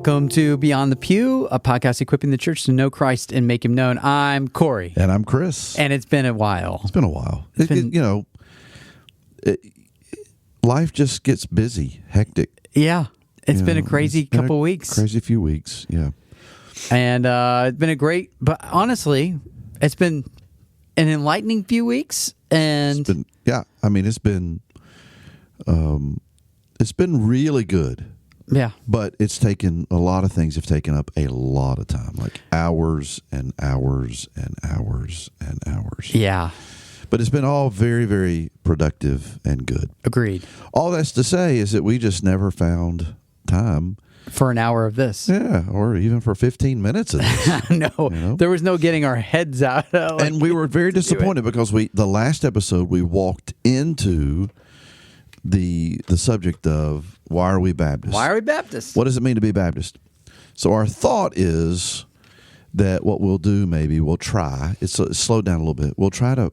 Welcome to Beyond the Pew, a podcast equipping the church to know Christ and make him known. I'm Corey. And I'm Chris. And it's been a while. It's been a while. Life just gets busy, hectic. Yeah. It's been a crazy couple of weeks. Crazy few weeks, yeah. And it's been a great, but honestly, it's been an enlightening few weeks. And it's been really good. Yeah. But it's taken, a lot of things have taken up a lot of time, like hours and hours and hours and hours. Yeah. But it's been all very, very productive and good. Agreed. All that's to say is that we just never found time. For an hour of this. Yeah, or even for 15 minutes of this. No, there was no getting our heads out. And we were very disappointed because the last episode we walked into the subject of why are we Baptists? Why are we Baptists? What does it mean to be Baptist? So our thought is that what we'll do, maybe we'll try, it's slowed down a little bit. We'll try to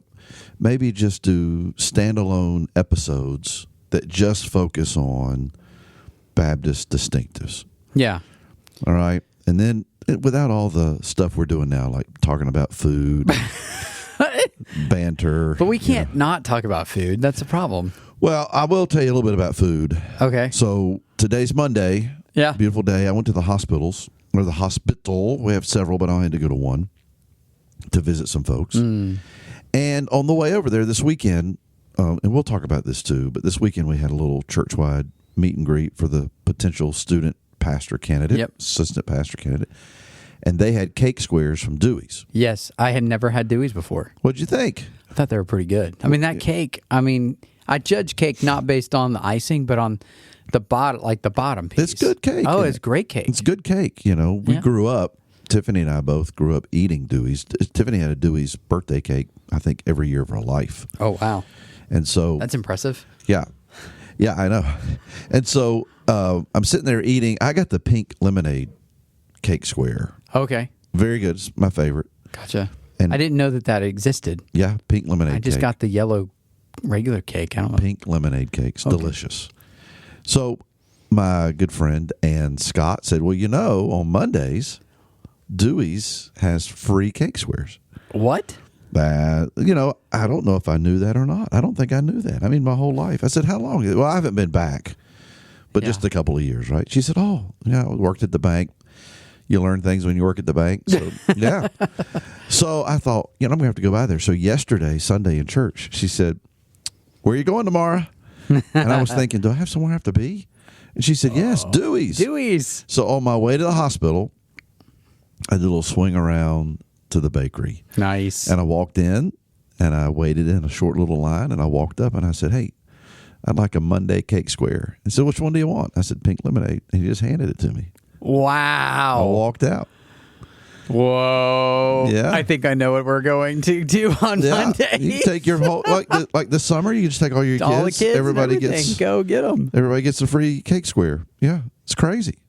maybe just do standalone episodes that just focus on Baptist distinctives. Yeah. All right. And then without all the stuff we're doing now, like talking about food, banter. But we can't not talk about food. That's a problem. Well, I will tell you a little bit about food. Okay. So today's Monday. Yeah. Beautiful day. I went to the hospital. We have several, but I had to go to one to visit some folks. And on the way over there this weekend, and we'll talk about this too, but this weekend we had a little church-wide meet and greet for the potential student pastor candidate, assistant pastor candidate. And they had cake squares from Dewey's. Yes. I had never had Dewey's before. What'd you think? I thought they were pretty good. I mean, that cake, I judge cake not based on the icing, but on the bottom piece. It's good cake. Oh, it's great cake. It's good cake. We grew up, Tiffany and I both grew up eating Dewey's. Tiffany had a Dewey's birthday cake, I think, every year of her life. Oh, wow. And so... That's impressive. Yeah. Yeah, I know. And so I'm sitting there eating. I got the pink lemonade cake square. Okay. Very good. It's my favorite. Gotcha. And I didn't know that existed. Yeah, pink lemonade cake. I just got the yellow regular cake. I don't know. Pink lemonade cake. It's delicious. So my good friend Ann Scott said, well, on Mondays, Dewey's has free cake squares. What? I don't know if I knew that or not. I don't think I knew that. My whole life. I said, how long? Well, I haven't been back, but just a couple of years, right? She said, I worked at the bank. You learn things when you work at the bank. So, yeah. So I thought, I'm going to have to go by there. So yesterday, Sunday in church, she said, where are you going tomorrow? And I was thinking, do I have somewhere I have to be? And she said, yes, Dewey's. Dewey's. So on my way to the hospital, I did a little swing around to the bakery. Nice. And I walked in, and I waited in a short little line, and I walked up, and I said, hey, I'd like a Monday cake square. And said, which one do you want? I said, pink lemonade. And he just handed it to me. Wow. I walked out. Whoa. Yeah. I think I know what we're going to do on Monday. You take your whole, like this summer, you just take all your kids. All the kids, everybody gets, go get them. Everybody gets a free cake square. Yeah. It's crazy.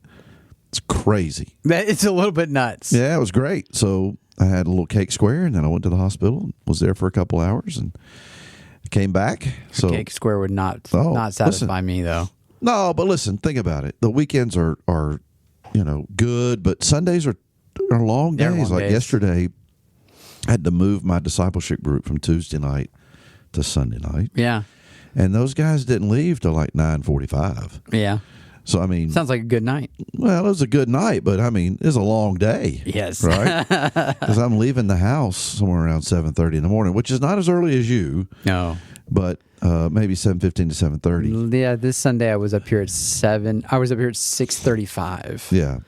It's crazy. It's a little bit nuts. Yeah, it was great. So I had a little cake square, and then I went to the hospital and was there for a couple hours and came back. So cake square would not satisfy me, though. No, but listen, think about it. The weekends are good, but Sundays are long days. Like yesterday, I had to move my discipleship group from Tuesday night to Sunday night. Yeah. And those guys didn't leave till like 9:45. Yeah. So, sounds like a good night. Well, it was a good night, but it was a long day. Yes. Right? Because I'm leaving the house somewhere around 7:30 in the morning, which is not as early as you. No. But maybe 7:15 to 7:30. Yeah, this Sunday I was up here at 7. I was up here at 6:35. Yeah.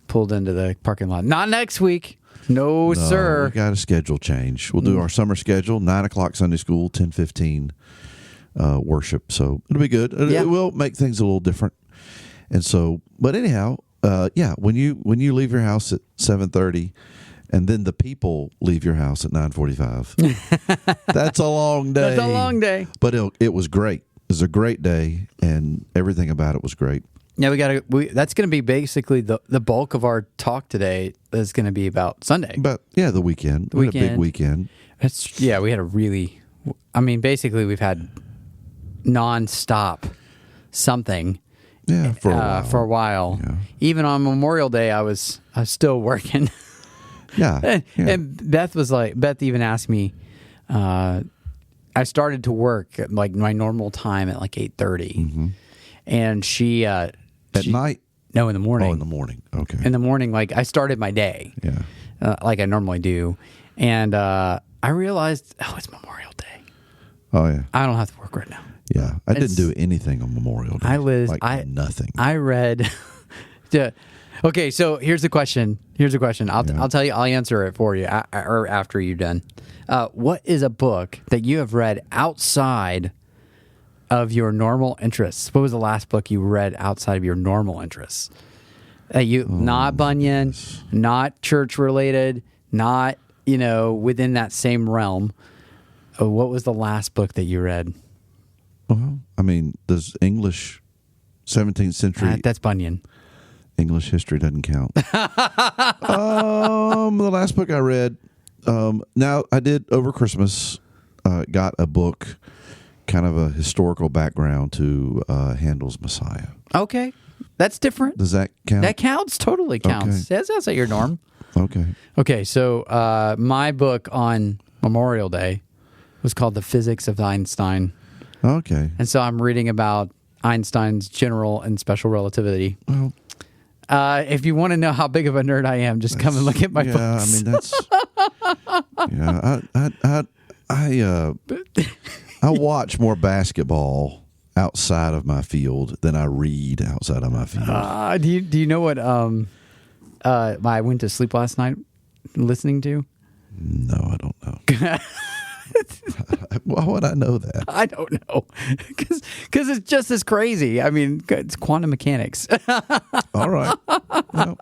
Pulled into the parking lot. Not next week. No, sir. We got a schedule change. We'll do our summer schedule, 9 o'clock Sunday school, 10:15 worship. So it'll be good. It will make things a little different. And so, but anyhow, when you leave your house at 7:30, and then the people leave your house at 9:45, that's a long day. That's a long day. But it was great. It was a great day, and everything about it was great. Yeah, that's going to be basically the bulk of our talk today is going to be about Sunday. But the weekend. We had a big weekend. We had a really, basically we've had nonstop something Yeah, for a while. For a while. Yeah. Even on Memorial Day, I was still working. Yeah. And Beth even asked me, I started to work at like my normal time at like 8:30. Mm-hmm. And she... At night? No, in the morning. Oh, in the morning. Okay. In the morning, like I started my day. Yeah. Like I normally do. And I realized, it's Memorial Day. Oh, yeah. I don't have to work right now. Yeah. I didn't do anything on Memorial Day. Nothing. I read... Okay, so here's the question. I'll tell you. I'll answer it for you or after you're done. What is a book that you have read outside of your normal interests? What was the last book you read outside of your normal interests? Not Bunyan, not church related, not within that same realm. What was the last book that you read? Well, I mean, does English 17th century? That's Bunyan. English history doesn't count. The last book I read, now I did over Christmas, got a book, kind of a historical background to Handel's Messiah. Okay. That's different. Does that count? That counts. Totally counts. Okay. That's outside your norm. Okay. Okay, so my book on Memorial Day was called The Physics of Einstein. Okay. And so I'm reading about Einstein's general and special relativity. Well, if you want to know how big of a nerd I am, just come and look at my books. Yeah, I mean, that's... I watch more basketball outside of my field than I read outside of my field. Do you know what I went to sleep last night listening to? No, I don't know. Why would I know that? I don't know, because it's just as crazy. I mean, it's quantum mechanics. All right. Well,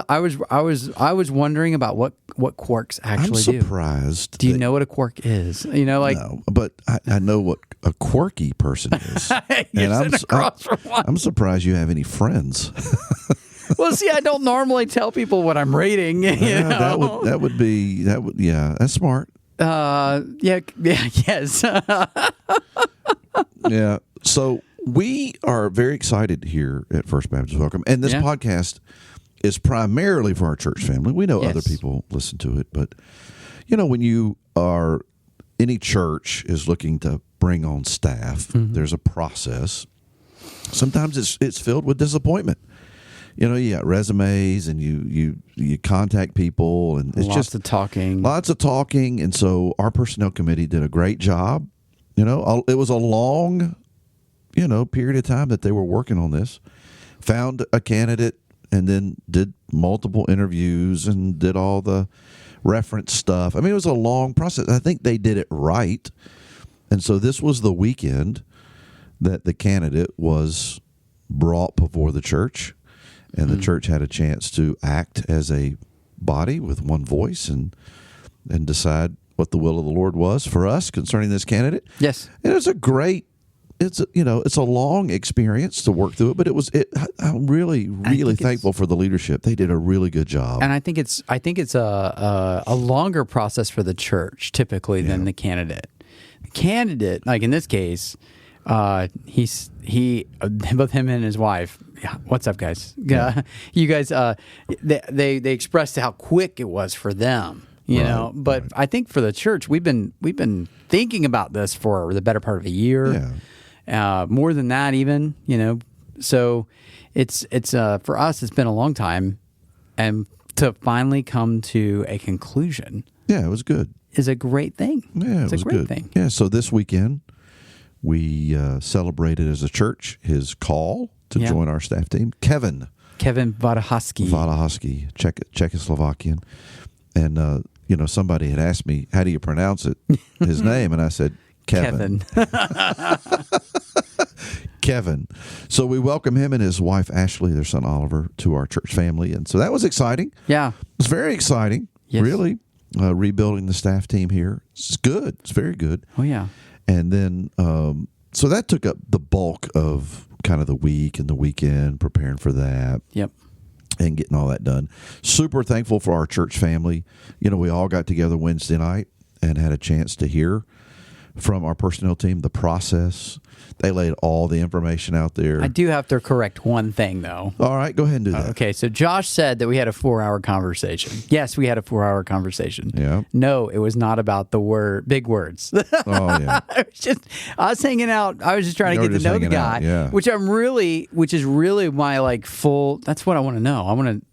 I was wondering about what quarks actually do. I'm surprised. Do you know what a quark is? No, but I know what a quirky person is. You're sitting across from one. I'm surprised you have any friends. Well, see, I don't normally tell people what I'm reading. That would that's smart. Yes. Yeah. So we are very excited here at First Baptist Welcome, and this podcast is primarily for our church family. We know other people listen to it, but when any church is looking to bring on staff, there's a process. Sometimes it's filled with disappointment. You got resumes and you contact people, and it's lots of talking. And so our personnel committee did a great job. It was a long, period of time that they were working on this, found a candidate and then did multiple interviews and did all the reference stuff. I mean, it was a long process. I think they did it right. And so this was the weekend that the candidate was brought before the church. And the church had a chance to act as a body with one voice and decide what the will of the Lord was for us concerning this candidate. Yes, and it's a long experience to work through it, but I'm really thankful for the leadership. They did a really good job, and I think it's a longer process for the church typically than the candidate. The candidate, like in this case, both him and his wife. Yeah, what's up, guys? You guys, they expressed how quick it was for them, But I think for the church, we've been thinking about this for the better part of a year, more than that, even. So it's for us, it's been a long time, and to finally come to a conclusion, it was good. Is a great thing. Yeah, it's was a great good. thing. Yeah, so this weekend we celebrated as a church his call to join our staff team. Kevin Wadahowski, Czechoslovakian. And, somebody had asked me, how do you pronounce it, his name? And I said, Kevin. Kevin. So we welcome him and his wife, Ashley, their son, Oliver, to our church family. And so that was exciting. Yeah. It was very exciting, really, rebuilding the staff team here. It's good. It's very good. Oh, yeah. And then, so that took up the bulk of kind of the week and the weekend, preparing for that. Yep. And getting all that done. Super thankful for our church family. We all got together Wednesday night and had a chance to hear from our personnel team, the process. They laid all the information out there. I do have to correct one thing, though. All right, go ahead and do that. Okay, so Josh said that we had a 4-hour conversation. Yes, we had a 4-hour conversation. Yeah. No, it was not about the big words. Oh, yeah. I was hanging out. I was just trying to get to know the guy, which is really my full. That's what I want to know. I want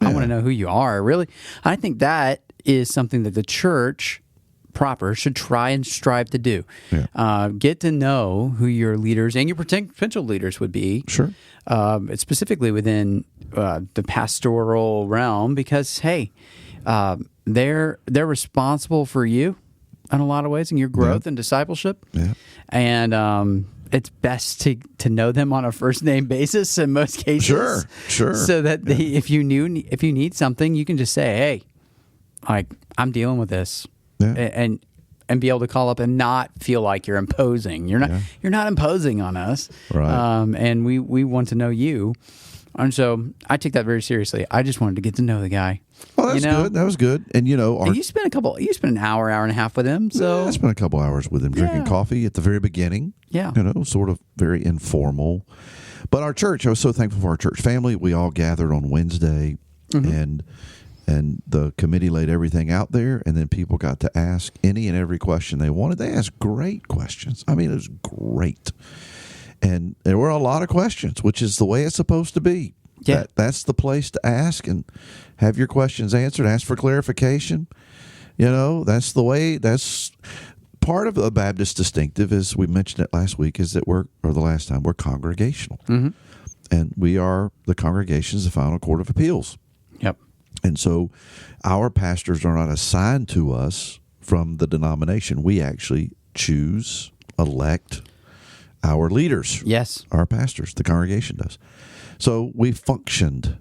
to know who you are. Really, I think that is something that the church proper should try and strive to do. Yeah. Get to know who your leaders and your potential leaders would be. Sure. Specifically within the pastoral realm, because hey, they're responsible for you in a lot of ways in your growth and discipleship. Yeah. And it's best to know them on a first name basis in most cases. Sure. So that if you need something, you can just say, hey, I'm dealing with this. Yeah. And be able to call up and not feel like you're imposing. You're not imposing on us. Right. And we want to know you. And so I take that very seriously. I just wanted to get to know the guy. Oh, that's good. That was good. And and you spent an hour and a half with him. So I spent a couple hours with him drinking coffee at the very beginning. Yeah. Sort of very informal. But our church, I was so thankful for our church family. We all gathered on Wednesday, and the committee laid everything out there, and then people got to ask any and every question they wanted. They asked great questions. I mean, it was great. And there were a lot of questions, which is the way it's supposed to be. Yeah. That's the place to ask and have your questions answered, ask for clarification. That's the way, that's part of the Baptist distinctive, as we mentioned it last week, is that we're congregational. Mm-hmm. And we are, the congregation is the final court of appeals. Yep. And so our pastors are not assigned to us from the denomination. We actually choose, elect our leaders. Yes. Our pastors, the congregation does. So we functioned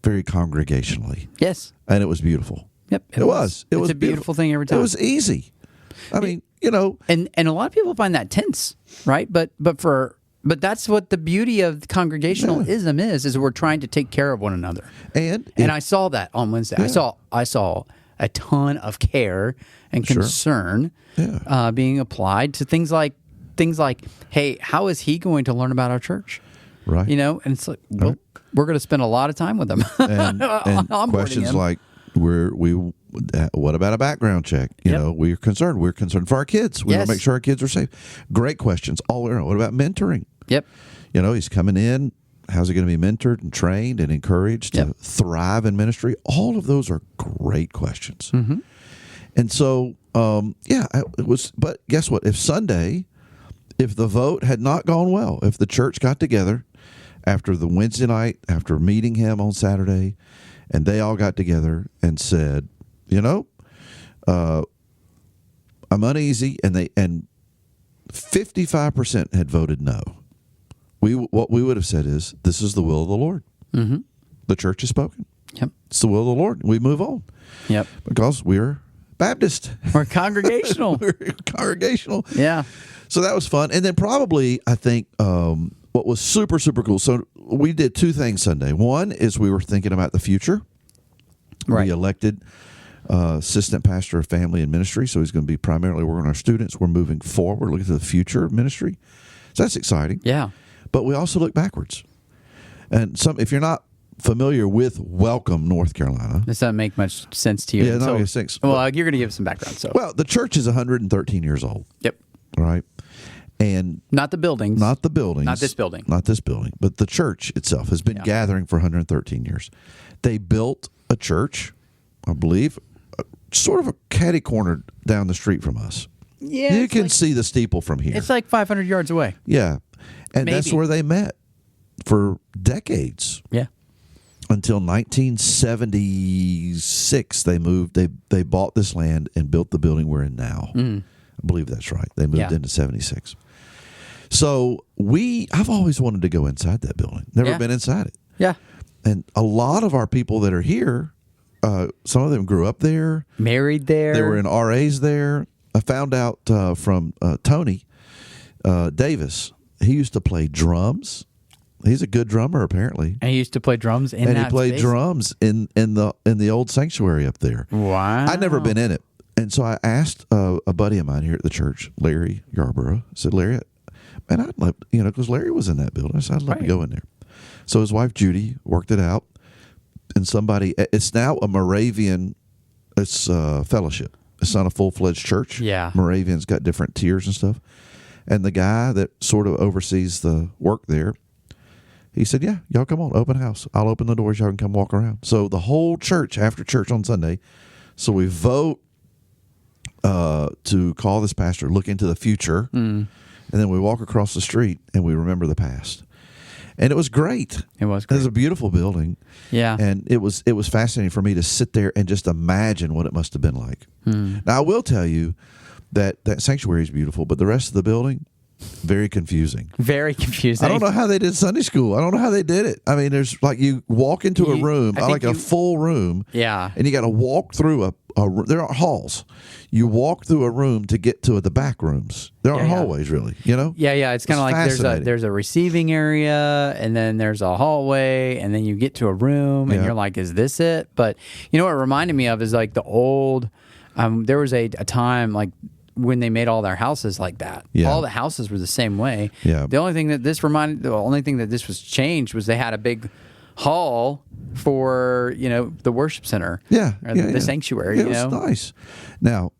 very congregationally. Yes. And it was beautiful. Yep. It was. It was a beautiful thing every time. It was easy. I mean, And a lot of people find that tense, right? But that's what the beauty of congregationalism is we're trying to take care of one another. And I saw that on Wednesday. Yeah. I saw a ton of care and concern being applied to things like, hey, how is he going to learn about our church? Right. And it's like, well, we're going to spend a lot of time with them. And questions like, what about a background check? We're concerned. We're concerned for our kids. We want to make sure our kids are safe. Great questions all around. What about mentoring? Yep. He's coming in. How's he going to be mentored and trained and encouraged to thrive in ministry? All of those are great questions. Mm-hmm. And so, it was. But guess what? If the vote had not gone well, if the church got together after the Wednesday night, after meeting him on Saturday, and they all got together and said, I'm uneasy, and 55% had voted no. What we would have said is, this is the will of the Lord. Mm-hmm. The church has spoken. Yep. It's the will of the Lord. We move on. Yep. Because we're Baptist. We're congregational. We're congregational. Yeah. So that was fun. And then probably, I think, what was super, super cool. So we did two things Sunday. One is we were thinking about the future. Right. We elected assistant pastor of family and ministry. So he's going to be primarily working on our students. We're moving forward, looking to the future of ministry. So that's exciting. Yeah. But we also look backwards. And if you're not familiar with Welcome, North Carolina. This doesn't make much sense to you. Yeah, not makes sense. Well, you're going to give some background. So. Well, the church is 113 years old. Yep. Right. And not the buildings. Not the buildings. Not this building. Not this building. But the church itself has been gathering for 113 years. They built a church, I believe, sort of a catty corner down the street from us. Yeah. You can see the steeple from here. It's like 500 yards away. Yeah. And that's where they met for decades. Yeah. Until 1976, they moved. They bought this land and built the building we're in now. I believe that's right. They moved into 76. So I've always wanted to go inside that building. Never been inside it. Yeah. And a lot of our people that are here, some of them grew up there. Married there. They were in RAs there. I found out from Tony Davis. He used to play drums. He's a good drummer, apparently. And he used to play drums in that And he played space? drums in the old sanctuary up there. Wow. I'd never been in it. And so I asked a buddy of mine here at the church, Larry Yarborough. I said, Larry, man, I'd love, because Larry was in that building. I said, I'd love to go in there. So his wife, Judy, worked it out. And it's now a Moravian, it's fellowship. It's not a full-fledged church. Yeah. Moravians got different tiers and stuff. And the guy that sort of oversees the work there, he said, yeah, y'all come on, open house. I'll open the doors. Y'all can come walk around. So the whole church, after church on Sunday, so we vote to call this pastor, look into the future, and then we walk across the street and we remember the past. And it was great. It was great. It was a beautiful building. Yeah. And it was fascinating for me to sit there and just imagine what it must have been like. Now, I will tell you that sanctuary is beautiful, but the rest of the building, very confusing. Very confusing. I don't know how they did Sunday school. I don't know how they did it. I mean, there's like you walk into a room, a full room. Yeah. And you got to walk through there are halls. You walk through a room to get to the back rooms. There aren't hallways, really, Yeah, It's kind of like there's a receiving area, and then there's a hallway, and then you get to a room, and you're like, is this it? But what it reminded me of is like the old, there was a time like when they made all their houses like that. Yeah. All the houses were the same way. Yeah. The only thing that this was changed was they had a big hall for the worship center. The sanctuary. It was nice. Now,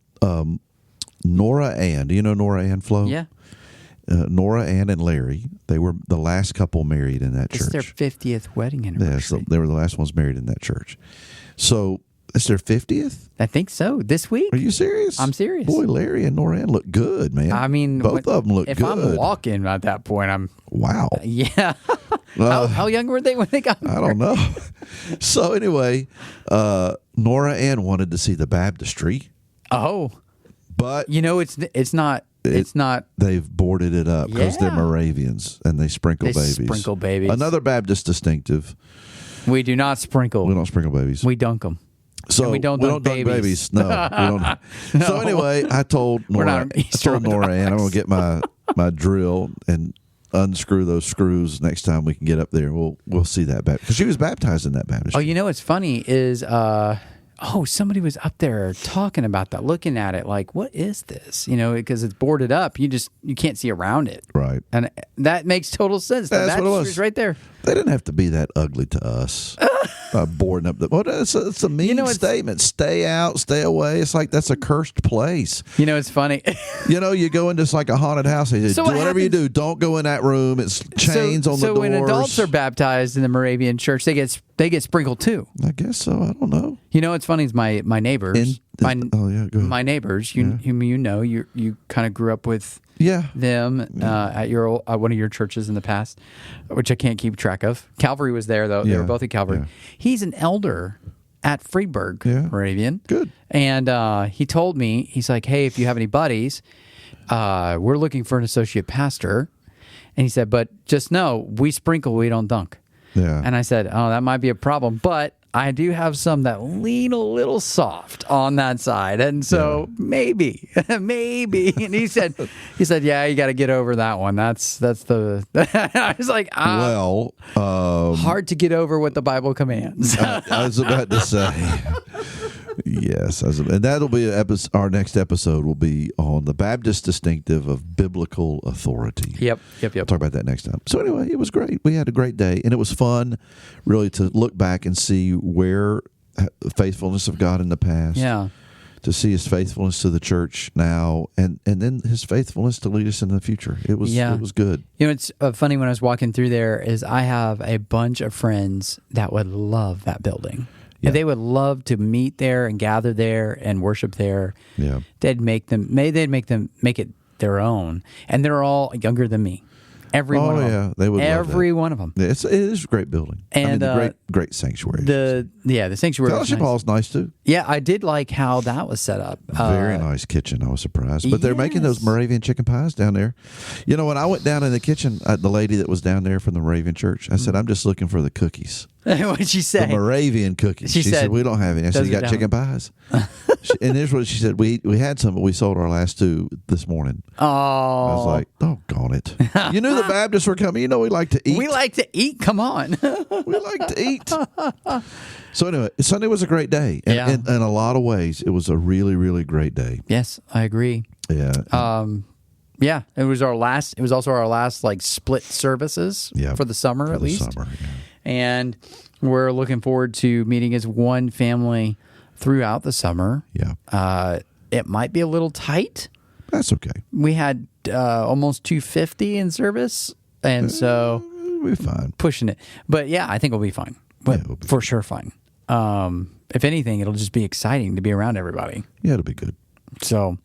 Nora Ann, do you know Nora Ann Flo? Yeah. Nora Ann and Larry, they were the last couple married in that church. It's their 50th wedding anniversary. Yeah, so they were the last ones married in that church. So it's their 50th? I think so. This week. Are you serious? I'm serious. Boy, Larry and Nora Ann look good, man. I mean, both of them look if good. If I'm walking at that point, I'm... Wow. Yeah. How young were they when they got married? I don't know. So anyway, Nora Ann wanted to see the baptistry. Oh. But... it's not... They've boarded it up because they're Moravians and they sprinkle babies. Sprinkle babies. Another Baptist distinctive. We do not sprinkle. We don't sprinkle babies. We dunk them. So we don't dunk babies. No, we don't. No. So anyway, I told Nora Ann, I'm going to get my drill and unscrew those screws next time we can get up there. We'll see that because she was baptized in that baptistry. What's funny is somebody was up there talking about that, looking at it like, what is this? Because it's boarded up. You can't see around it. Right. And that makes total sense. That's what it was. Right there. They didn't have to be that ugly to us. Boarding up it's a mean statement. Stay out, stay away. It's like that's a cursed place. It's funny. You go into like a haunted house. They say, do whatever you do, don't go in that room. It's chains on the doors. So when adults are baptized in the Moravian church, they get sprinkled too. I guess so. I don't know. What's funny is my neighbors. Go ahead. My neighbors, whom you kind of grew up with. Them at your one of your churches in the past, which I can't keep track of. Calvary was there though; they were both at Calvary. Yeah. He's an elder at Freeburg Moravian. Good. And he told me, he's like, "Hey, if you have any buddies, we're looking for an associate pastor." And he said, "But just know, we sprinkle, we don't dunk." Yeah. And I said, "Oh, that might be a problem, but I do have some that lean a little soft on that side, and so maybe." And he said, "Yeah, you got to get over that one. That's the." I was like, hard to get over what the Bible commands. I was about to say, yes, and that'll be our next episode will be on the Baptist distinctive of biblical authority. Yep. I'll talk about that next time. So anyway, it was great. We had a great day, and it was fun, really, to look back and see where the faithfulness of God in the past. Yeah. To see His faithfulness to the church now, and then His faithfulness to lead us in the future. It was good. It's funny when I was walking through there is I have a bunch of friends that would love that building. Yeah. They would love to meet there and gather there and worship there. Yeah, they'd make it their own, and they're all younger than me. Every one of them. They would. Every one of them. It is a great building, and great sanctuary. The sanctuary. Fellowship Hall's nice too. Yeah, I did like how that was set up. Very nice kitchen. I was surprised, but they're making those Moravian chicken pies down there. When I went down in the kitchen, the lady that was down there from the Moravian church, I said, "I'm just looking for the cookies." What did she say? The Moravian cookies. She said, "We don't have any." I said, "You got chicken pies?" And here's what she said: "We had some, but we sold our last two this morning." Oh, I was like, "Doggone it!" You knew the Baptists were coming. We like to eat. We like to eat. Come on, we like to eat. So anyway, Sunday was a great day. And in a lot of ways, it was a really, really great day. Yes, I agree. Yeah. Yeah, it was also our last like split services for the summer at least. Summer, yeah. And we're looking forward to meeting as one family throughout the summer. Yeah. It might be a little tight. That's okay. We had almost 250 in service, and so we'll be fine. Pushing it. But yeah, I think we'll be fine. But it'll be for sure fine. If anything, it'll just be exciting to be around everybody. Yeah, it'll be good. So,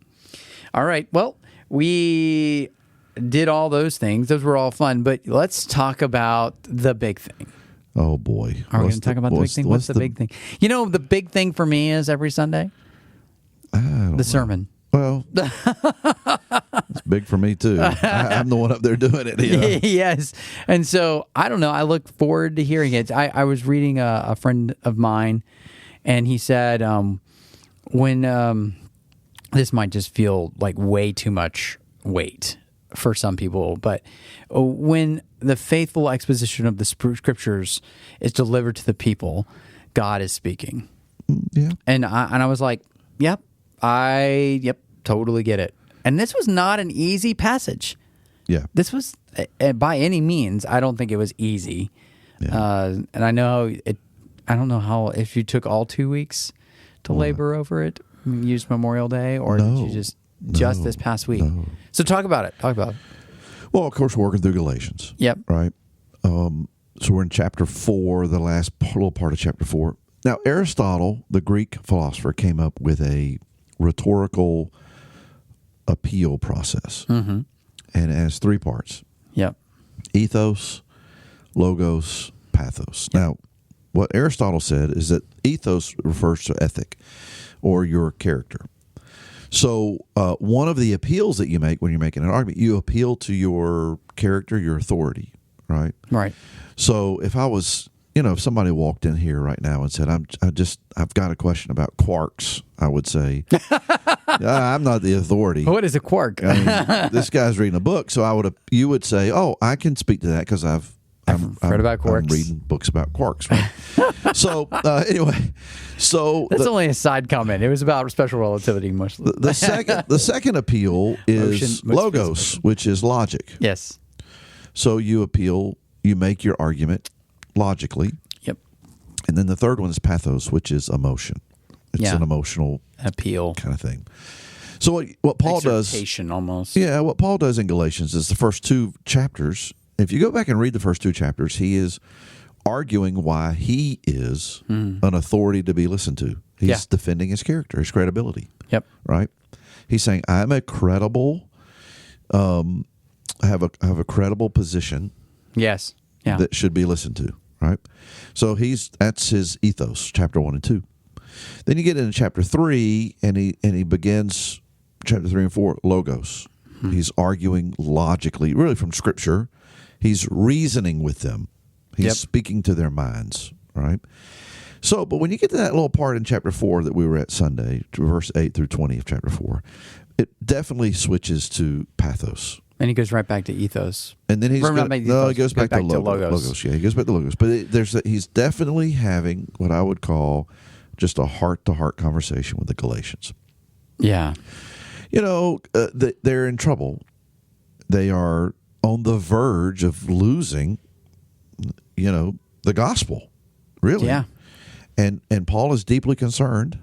all right. Well, we did all those things. Those were all fun. But let's talk about the big thing. Oh, boy. Are we going to talk about the big thing? What's the big thing? You know, the big thing for me is every Sunday? The sermon. Well, it's big for me, too. I'm the one up there doing it. You know? Yes. And so, I don't know. I look forward to hearing it. I was reading a friend of mine, and he said when this might just feel like way too much weight for some people, but when the faithful exposition of the scriptures is delivered to the people, God is speaking. Yeah. And I was like, yep, totally get it. And this was not an easy passage. Yeah. This was, by any means, I don't think it was easy. Yeah. And I know I don't know how, if you took all 2 weeks to labor over it, use Memorial Day, or did you just this past week? No. So talk about it. Well, of course, we're working through Galatians. Yep. Right. So we're in chapter 4, the last little part of chapter 4. Now, Aristotle, the Greek philosopher, came up with a rhetorical appeal process. Mm-hmm. And it has 3 parts. Yep. Ethos, logos, pathos. Yep. Now, what Aristotle said is that ethos refers to ethic or your character. So one of the appeals that you make when you're making an argument, you appeal to your character, your authority, right? Right. So if I was, if somebody walked in here right now and said, I've got a question about quarks, I would say, I'm not the authority. What is a quark? This guy's reading a book, so you would say, oh, I can speak to that because I've read about quarks. I'm reading books about quarks. Right? So anyway, that's only a side comment. It was about special relativity mostly. The second appeal is logos, which is logic. Yes. So you make your argument logically. Yep. And then the third one is pathos, which is emotion. It's an emotional appeal kind of thing. So what Paul does, almost. Yeah, what Paul does in Galatians is the first 2 chapters. If you go back and read the first 2 chapters, he is arguing why he is an authority to be listened to. He's defending his character, his credibility. Yep. Right? He's saying, I'm a credible, I have a credible position. Yes. Yeah. That should be listened to. Right? So that's his ethos, chapter 1 and 2. Then you get into chapter 3, and he begins chapter 3 and 4, logos. He's arguing logically, really from Scripture. He's reasoning with them. He's speaking to their minds, right? So, but when you get to that little part in chapter 4 that we were at Sunday, verse 8 through 20 of chapter 4, it definitely switches to pathos. And he goes right back to ethos. And then he goes back to logos. Yeah, he goes back to logos. But he's definitely having what I would call just a heart-to-heart conversation with the Galatians. Yeah. They're in trouble. They are on the verge of losing, the gospel, really. Yeah. And Paul is deeply concerned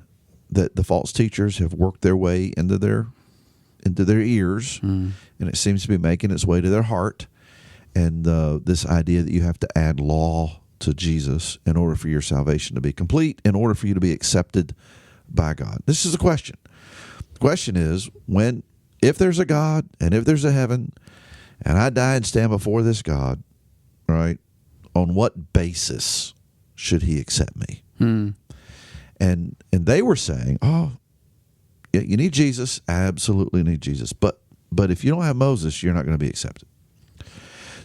that the false teachers have worked their way into their ears, and it seems to be making its way to their heart. And this idea that you have to add law to Jesus in order for your salvation to be complete, in order for you to be accepted by God. This is a question. The question is, if there's a God and if there's a heaven, and I die and stand before this God, right, on what basis should he accept me? And they were saying, oh, yeah, you need Jesus, absolutely need Jesus. But if you don't have Moses, you're not going to be accepted.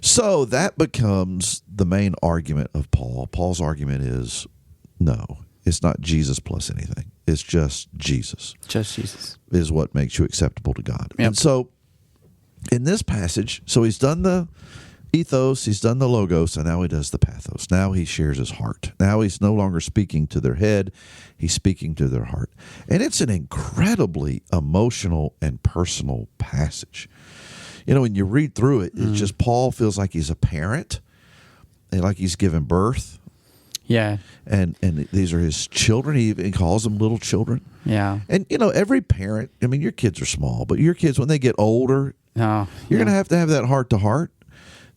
So that becomes the main argument of Paul. Paul's argument is, no, it's not Jesus plus anything. It's just Jesus. Just Jesus. Is what makes you acceptable to God. Yep. And so in this passage, so he's done the ethos, he's done the logos, and now he does the pathos. Now he shares his heart. Now he's no longer speaking to their head, he's speaking to their heart. And it's an incredibly emotional and personal passage. You know, when you read through it, it's just Paul feels like he's a parent and like he's given birth. Yeah. And these are his children. He even calls them little children. Yeah. And, you know, every parent, I mean, your kids are small, but your kids, when they get older, you're going to have that heart-to-heart.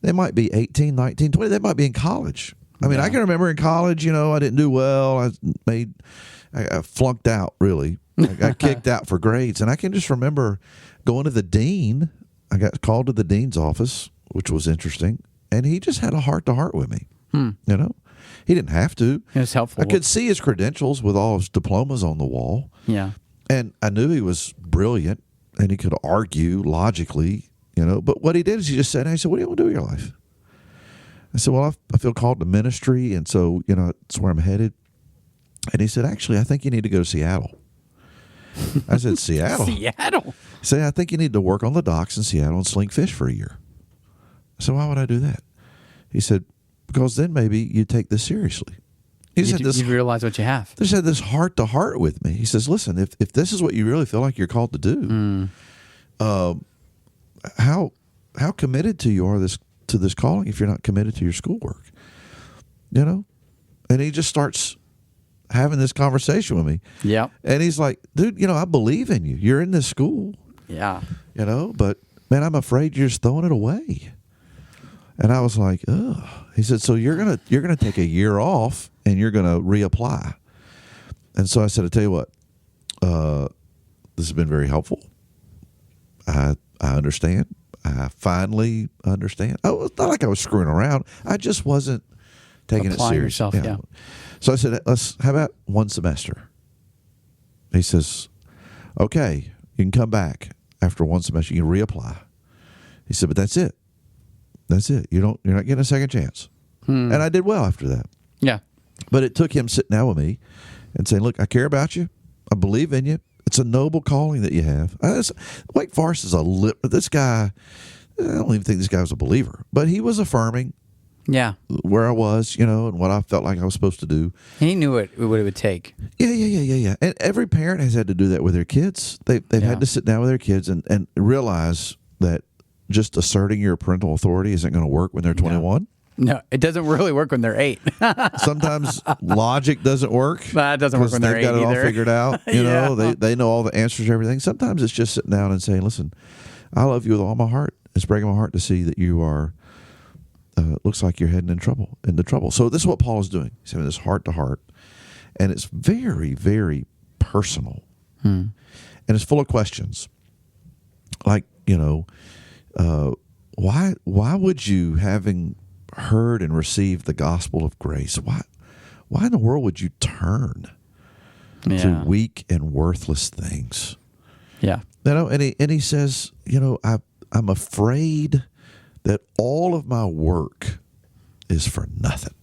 They might be 18, 19, 20. They might be in college. I mean, I can remember in college, you know, I didn't do well. I flunked out, really. I got kicked out for grades. And I can just remember going to the dean. I got called to the dean's office, which was interesting. And he just had a heart-to-heart with me, you know. He didn't have to. It was helpful. I could see his credentials with all his diplomas on the wall. Yeah. And I knew he was brilliant and he could argue logically, you know. But what he did is he just said, "Hey," he said, "what do you want to do with your life?" I said, "Well, I feel called to ministry, and so, you know, it's where I'm headed." And he said, "Actually, I think you need to go to Seattle." I said, "Seattle?" Seattle? He said, "I think you need to work on the docks in Seattle and sling fish for a year." I said, "Why would I do that?" He said, "Because then maybe you take this seriously." He said, you realize what you have. He said this heart to heart with me. He says, "Listen, if this is what you really feel like you're called to do, how committed to you are to this calling if you're not committed to your schoolwork?" You know? And he just starts having this conversation with me. Yeah. And he's like, "Dude, you know, I believe in you. You're in this school." Yeah. You know, but man, I'm afraid you're just throwing it away. And I was like, "Ugh." He said, "So you're gonna take a year off and you're gonna reapply." And so I said, "I tell you what, this has been very helpful. I understand. I finally understand." Oh, it's not like I was screwing around. I just wasn't taking Applying it serious. yourself, yeah. So I said, how about one semester?" He says, "Okay, you can come back after one semester. You can reapply." He said, "But that's it. That's it. You're not getting a second chance." And I did well after that. Yeah. But it took him sitting down with me and saying, "Look, I care about you. I believe in you. It's a noble calling that you have." Wake Forest is this guy, I don't even think this guy was a believer, but he was affirming Yeah. where I was, you know, and what I felt like I was supposed to do. He knew what it would take. Yeah. And every parent has had to do that with their kids. They've had to sit down with their kids and realize that just asserting your parental authority isn't going to work when they're 21. No, it doesn't really work when they're 8. Sometimes logic doesn't work. That doesn't work when they're 8 they've got it all either. figured out. You know, they know all the answers to everything. Sometimes it's just sitting down and saying, "Listen, I love you with all my heart. It's breaking my heart to see that you are, looks like you're heading into trouble. So this is what Paul is doing. He's having this heart to heart. And it's very, very personal. And it's full of questions. Like, you know, why would you, having heard and received the gospel of grace, why in the world would you turn to weak and worthless things? Yeah. You know, and he says, you know, I'm afraid that all of my work is for nothing.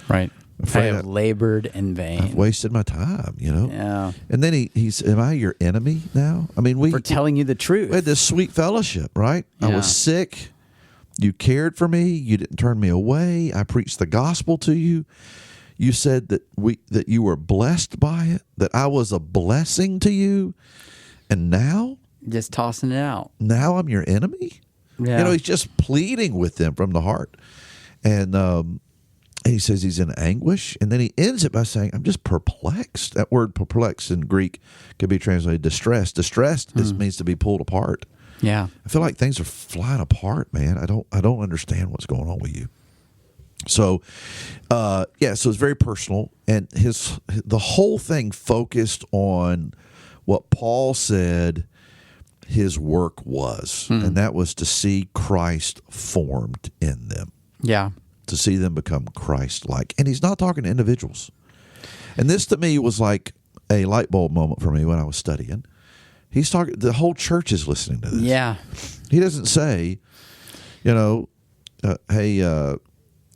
Right. I Afraid have labored in vain. I've wasted my time, you know. Yeah. And then he's, "Am I your enemy now?" I mean, For telling you the truth. we had this sweet fellowship, right? I Yeah. was sick. You cared for me. You didn't turn me away. I preached the gospel to you. You said that you were blessed by it, that I was a blessing to you. And now Just tossing it out. I'm your enemy? Yeah. You know, he's just pleading with them from the heart. And he says he's in anguish. And then he ends it by saying, "I'm just perplexed." That word perplexed in Greek could be translated distressed. Distressed means to be pulled apart. Yeah. I feel like things are flying apart, man. I don't understand what's going on with you. So, so it's very personal. And the whole thing focused on what Paul said his work was, and that was to see Christ formed in them. Yeah. To see them become Christ-like. And he's not talking to individuals. And this to me was like a light bulb moment for me when I was studying. He's talking, the whole church is listening to this. Yeah. He doesn't say, you know, "Hey, you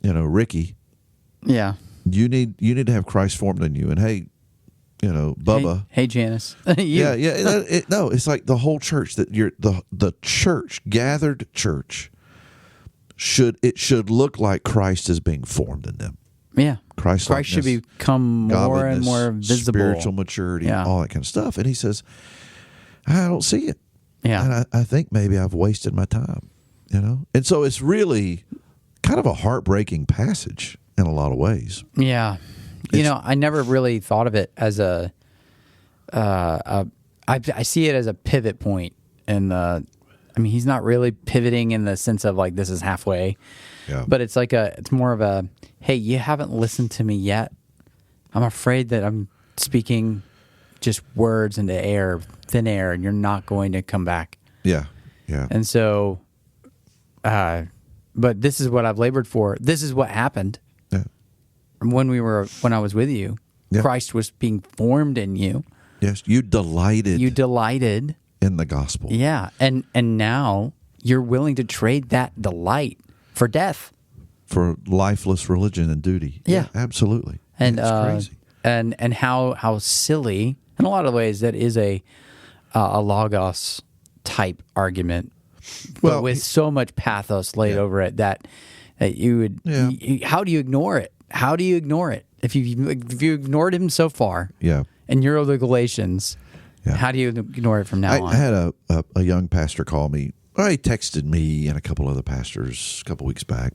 know, Ricky, Yeah. you need to have Christ formed in you." And hey, you know, Bubba. Hey Janice. Yeah. No, it's like the whole church, that you're the church, gathered church, should look like Christ is being formed in them. Yeah. Christ should become more and more visible. Spiritual maturity, all that kind of stuff. And he says, I don't see it. Yeah. And I think maybe I've wasted my time, And so it's really kind of a heartbreaking passage in a lot of ways. Yeah. I never really thought of it as I see it as a pivot point. And he's not really pivoting in the sense of like, this is halfway. Yeah. But it's like it's more of a, hey, you haven't listened to me yet. I'm afraid that I'm speaking just words into air, thin air, and you're not going to come back. Yeah. Yeah. And so, but this is what I've labored for. This is what happened. Yeah. When I was with you, Christ was being formed in you. Yes. You delighted in the gospel. Yeah. And now you're willing to trade that delight for death, for lifeless religion and duty. Yeah, absolutely. And it's crazy. And how silly in a lot of ways that is a logos type argument, but with so much pathos laid over it that you would. How do you ignore it? How do you ignore it if you ignored him so far? Yeah. And you're the Galatians. Yeah. How do you ignore it from now on? I had a young pastor call me. Well, he texted me and a couple other pastors a couple weeks back.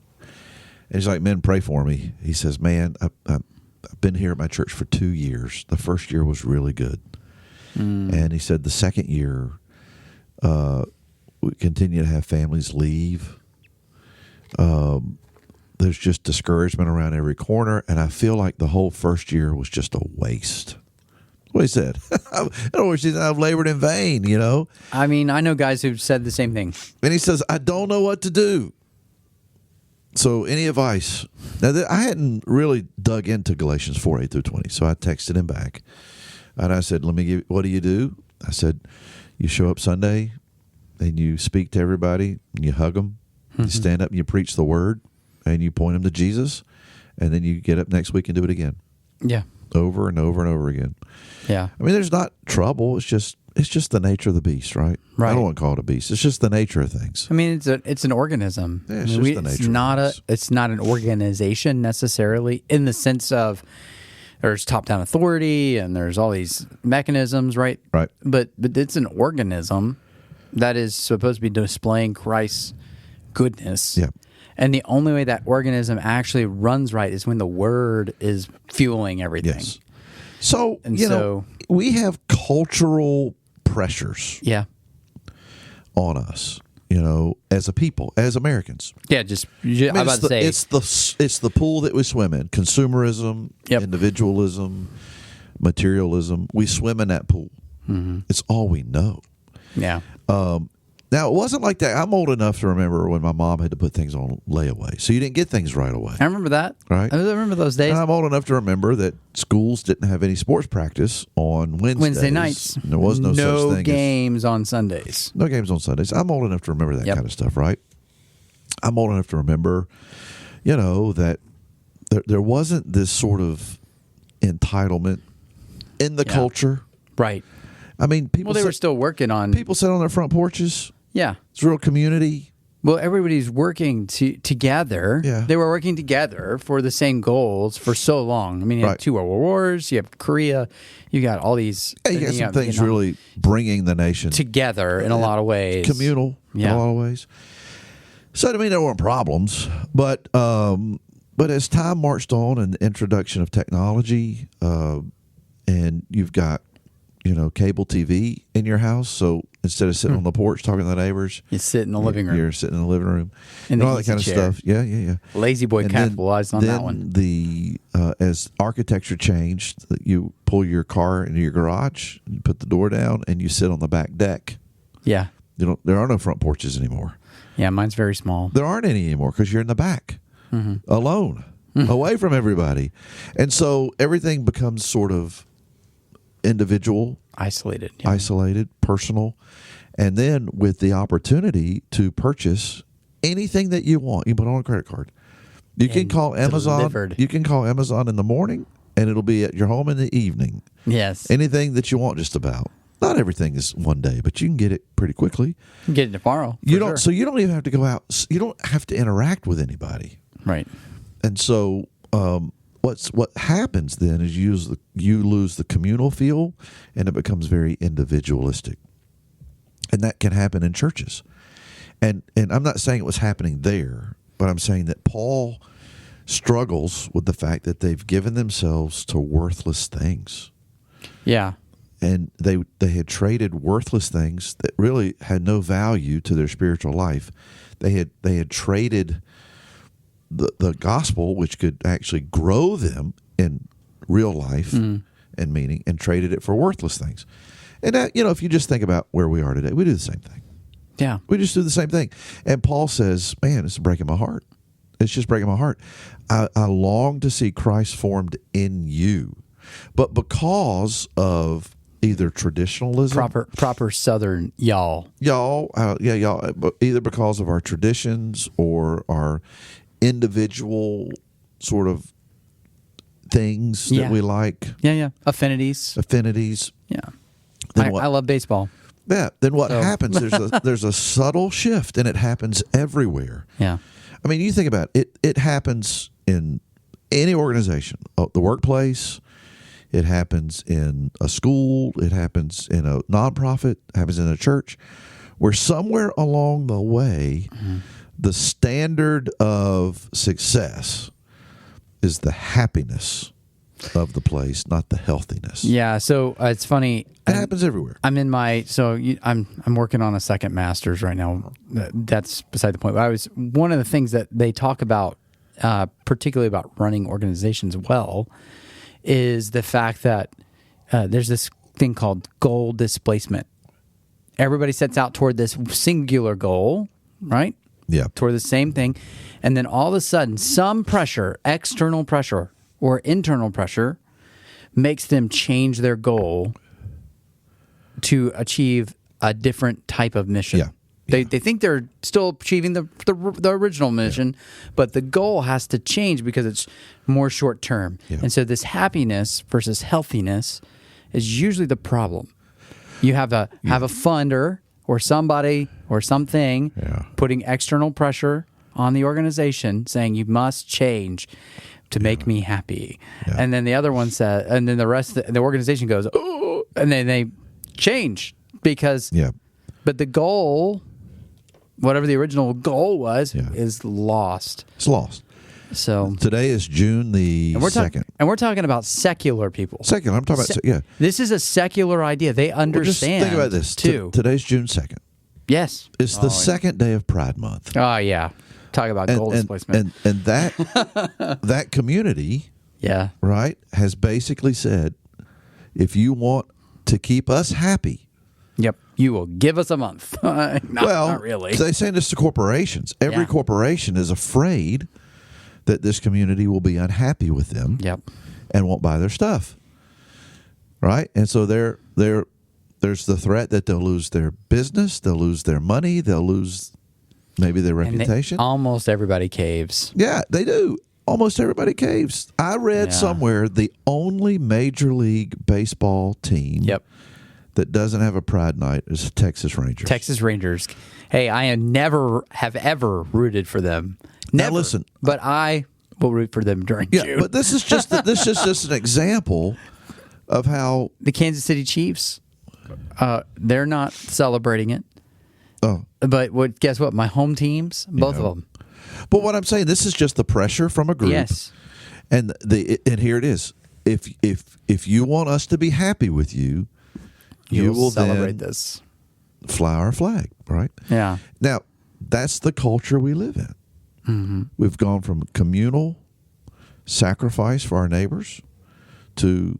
And he's like, men, pray for me. He says, man, I've been here at my church for 2 years. The first year was really good. And he said the second year, we continue to have families leave. There's just discouragement around every corner. And I feel like the whole first year was just a waste. What he said. In other words, he said, I've labored in vain, I mean, I know guys who've said the same thing. And he says, I don't know what to do. So any advice? Now, I hadn't really dug into Galatians 4:8-20, so I texted him back. And I said, what do you do? I said, you show up Sunday and you speak to everybody and you hug them. You stand up and you preach the word and you point them to Jesus. And then you get up next week and do it again. Yeah. Over and over and over again. Yeah. I mean, there's not trouble. It's just the nature of the beast, right? Right. I don't want to call it a beast. It's just the nature of things. I mean, it's an organism. Yeah, it's just the nature. It's not an organization necessarily in the sense of there's top-down authority and there's all these mechanisms, right? Right. But it's an organism that is supposed to be displaying Christ's goodness. Yeah. And the only way that organism actually runs right is when the word is fueling everything. Yes. So, so we have cultural pressures on us, as a people, as Americans. Yeah, I'm about to say. It's the pool that we swim in. Consumerism, individualism, materialism. We swim in that pool. Mm-hmm. It's all we know. Yeah. Now, it wasn't like that. I'm old enough to remember when my mom had to put things on layaway. So you didn't get things right away. I remember that. Right? I remember those days. And I'm old enough to remember that schools didn't have any sports practice on Wednesday nights. There was no such thing. No games on Sundays. No games on Sundays. I'm old enough to remember that kind of stuff, right? I'm old enough to remember, that there wasn't this sort of entitlement in the culture. Right. I mean, people. Well, they were still working on. People sit on their front porches. Yeah. It's real community. Well, everybody's working together. Yeah. They were working together for the same goals for so long. I mean, you have 2 World Wars, you have Korea, you got all these. Yeah, you got some things really bringing the nation together in a lot of ways. Communal in a lot of ways. So, I mean, there weren't problems. But as time marched on and the introduction of technology, and you've got, cable TV in your house, so instead of sitting on the porch talking to the neighbors, you sit in the living room. You're sitting in the living room, and all that kind of stuff. Yeah. Lazy boy capitalized on that one. As architecture changed, you pull your car into your garage, you put the door down, and you sit on the back deck. Yeah. There are no front porches anymore. Yeah, mine's very small. There aren't any anymore because you're in the back, alone, away from everybody, and so everything becomes sort of individual, isolated, personal, and then with the opportunity to purchase anything that you want, you put on a credit card. You can call Amazon. Delivered. You can call Amazon in the morning, and it'll be at your home in the evening. Yes, anything that you want, just about. Not everything is one day, but you can get it pretty quickly. You can get it tomorrow. You don't. Sure. So you don't even have to go out. You don't have to interact with anybody. Right. And so what happens then is you lose the communal feel, and it becomes very individualistic. And that can happen in churches. And I'm not saying it was happening there, but I'm saying that Paul struggles with the fact that they've given themselves to worthless things. Yeah. And they had traded worthless things that really had no value to their spiritual life. They had traded the gospel, which could actually grow them in real life and meaning, and traded it for worthless things. And that, if you just think about where we are today, we do the same thing. Yeah. We just do the same thing. And Paul says, man, it's breaking my heart. It's just breaking my heart. I long to see Christ formed in you. But because of either traditionalism, proper Southern y'all, but either because of our traditions or our individual sort of things that we like, affinities, yeah. I love baseball. Yeah. Then what happens? There's a subtle shift, and it happens everywhere. Yeah. I mean, you think about it. It happens in any organization, the workplace. It happens in a school. It happens in a nonprofit. It happens in a church, where somewhere along the way, the standard of success is the happiness of the place, not the healthiness. Yeah. So it's funny. It happens everywhere. I'm in my I'm working on a second master's right now. That's beside the point. But one of the things that they talk about, particularly about running organizations well, is the fact that there's this thing called goal displacement. Everybody sets out toward this singular goal, right? Yeah. Toward the same thing. And then all of a sudden, some pressure, external pressure or internal pressure, makes them change their goal to achieve a different type of mission. Yeah. They think they're still achieving the original mission, but the goal has to change because it's more short term. Yeah. And so this happiness versus healthiness is usually the problem. You have a funder or somebody or something putting external pressure on the organization saying you must change to make me happy. Yeah. And then the other one says, and then the rest of the organization goes, oh, and then they change because but the goal, whatever the original goal was, is lost. It's lost. So today is June the 2nd. And we're talking about secular people. Secular. I'm talking about, This is a secular idea. They understand. Just think about this. Too. Today's June 2nd. Yes. It's the second day of Pride Month. Oh, yeah. Talk about goal displacement. And that community, right, has basically said, if you want to keep us happy, you will give us a month. Not really. They say this to corporations. Every corporation is afraid that this community will be unhappy with them and won't buy their stuff. Right? And so there's the threat that they'll lose their business, they'll lose their money, they'll lose maybe their reputation. Almost everybody caves. Yeah, they do. Almost everybody caves. I read somewhere the only Major League Baseball team that doesn't have a Pride Night is Texas Rangers. Texas Rangers. Hey, I have ever rooted for them. Never. Now listen, but I will root for them during June. But this is just an example of how the Kansas City Chiefs, they're not celebrating it. Oh, but guess what? My home teams, both of them. But what I'm saying, this is just the pressure from a group. Yes. And here it is. If you want us to be happy with you, you will celebrate this. Fly our flag, right? Yeah. Now, that's the culture we live in. Mm-hmm. We've gone from communal sacrifice for our neighbors to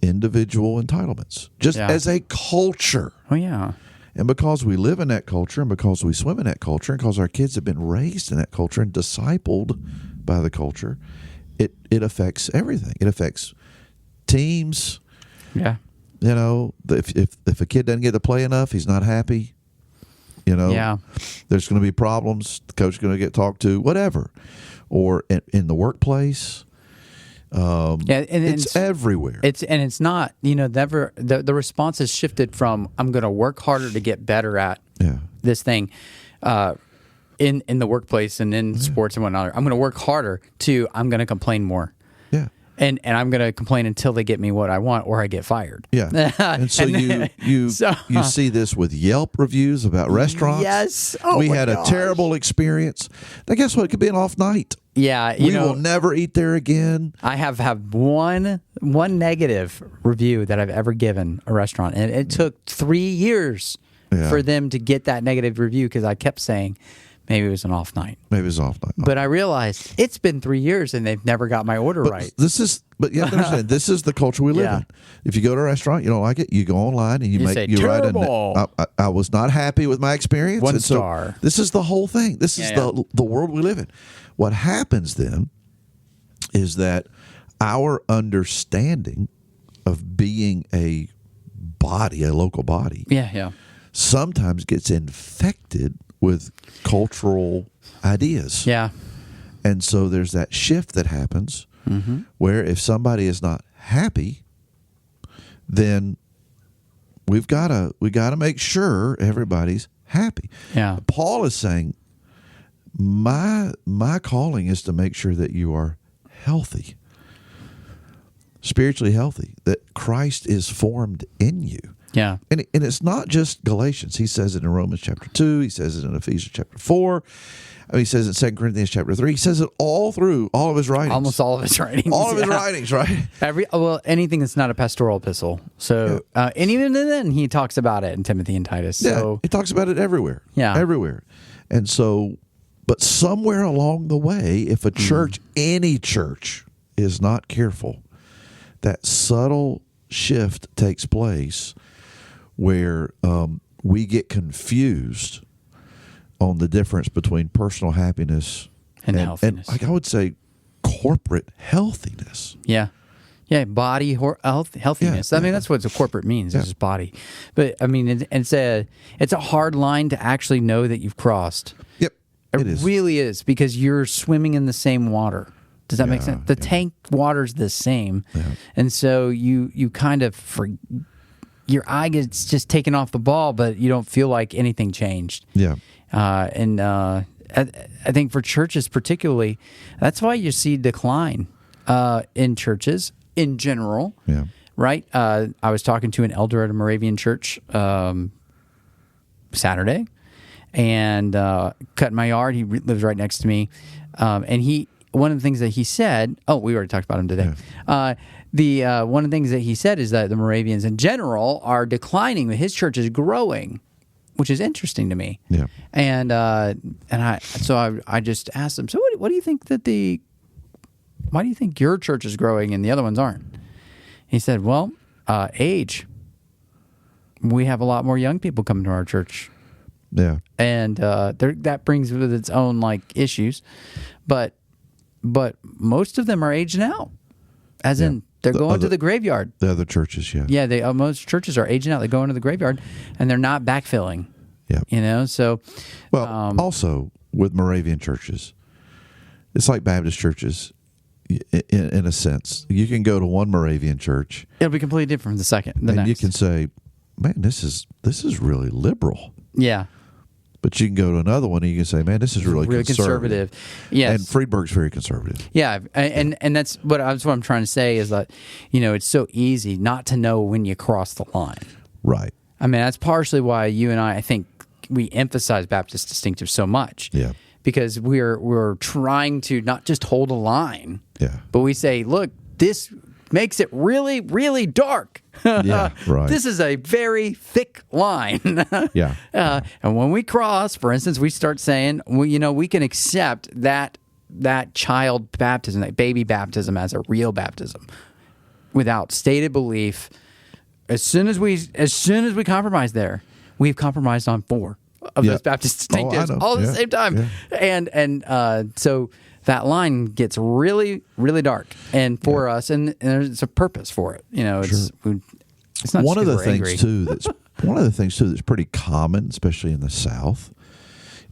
individual entitlements, just as a culture. Oh, yeah. And because we live in that culture and because we swim in that culture and because our kids have been raised in that culture and discipled by the culture, it affects everything. It affects teams. Yeah. You know, if a kid doesn't get to play enough, he's not happy. You know, there's going to be problems. The coach is going to get talked to, whatever. Or in the workplace, And it's everywhere. It's not, never the response has shifted from I'm going to work harder to get better at this thing in the workplace and in sports and whatnot. I'm going to work harder to I'm going to complain more. Yeah. And I'm going to complain until they get me what I want or I get fired. Yeah. And so you see this with Yelp reviews about restaurants. Yes. We had a terrible experience. Now, guess what? It could be an off night. Yeah. We will never eat there again. I have had one negative review that I've ever given a restaurant. And it took 3 years for them to get that negative review because I kept saying, maybe it was an off night. Maybe it was off night. But I realized it's been 3 years and they've never got my order right. But you have to understand, this is the culture we live in. If you go to a restaurant, you don't like it, you go online and you say, write I was not happy with my experience. 1 star. So this is the whole thing. This is the world we live in. What happens then is that our understanding of being a body, a local body, sometimes gets infected with cultural ideas. Yeah. And so there's that shift that happens where if somebody is not happy, then we got to make sure everybody's happy. Yeah. Paul is saying my calling is to make sure that you are healthy. Spiritually healthy, that Christ is formed in you. Yeah. And it's not just Galatians. He says it in Romans chapter 2. He says it in Ephesians chapter 4. He says it in 2 Corinthians chapter 3. He says it all through all of his writings. Almost all of his writings. All of his writings, right? Anything that's not a pastoral epistle. So, and even then he talks about it in Timothy and Titus. So. He talks about it everywhere. Yeah. Everywhere. And so, but somewhere along the way, if a church, any church, is not careful, that subtle shift takes place where we get confused on the difference between personal happiness and healthiness. And I would say corporate healthiness. Yeah. Yeah, body healthiness. Yeah, I mean, that's what corporate means. It's just body. But I mean, it's a hard line to actually know that you've crossed. Yep, it is. Really is, because you're swimming in the same water. Does that make sense? The tank water's the same, and so you kind of your eye gets just taken off the ball, but you don't feel like anything changed. Yeah, I think for churches particularly, that's why you see decline in churches in general. Yeah, right. I was talking to an elder at a Moravian church Saturday, and cut my yard. He lives right next to me, and one of the things that he said, we already talked about him today. Yeah. One of the things that he said is that the Moravians in general are declining, but his church is growing, which is interesting to me. Yeah. And I just asked him, so what do you think why do you think your church is growing and the other ones aren't? He said, well, age. We have a lot more young people coming to our church. Yeah. And that brings with its own issues, but most of them are aging out, as in they're going to the graveyard. The other churches, yeah, most churches are aging out. They go into the graveyard, and they're not backfilling. Yeah, So also with Moravian churches, it's like Baptist churches. In a sense, you can go to one Moravian church. It'll be completely different from the second. You can say, "Man, this is really liberal." Yeah. But you can go to another one and you can say, man, this is really conservative. Yes. And Friedberg's very conservative. Yeah. And that's what I'm trying to say is that, it's so easy not to know when you cross the line. Right. I mean, that's partially why you and I think we emphasize Baptist distinctive so much. Yeah. Because we're trying to not just hold a line. Yeah. But we say, look, this makes it really, really dark. Yeah, right. This is a very thick line. Yeah. And when we cross, for instance, we start saying, we can accept that child baptism, that baby baptism, as a real baptism without stated belief. As soon as we compromise there, we've compromised on 4 of those Baptist distinctives all at the same time. Yeah. And so that line gets really, really dark, and for us, and there's a purpose for it. It's not one of the things angry. too that's pretty common, especially in the South,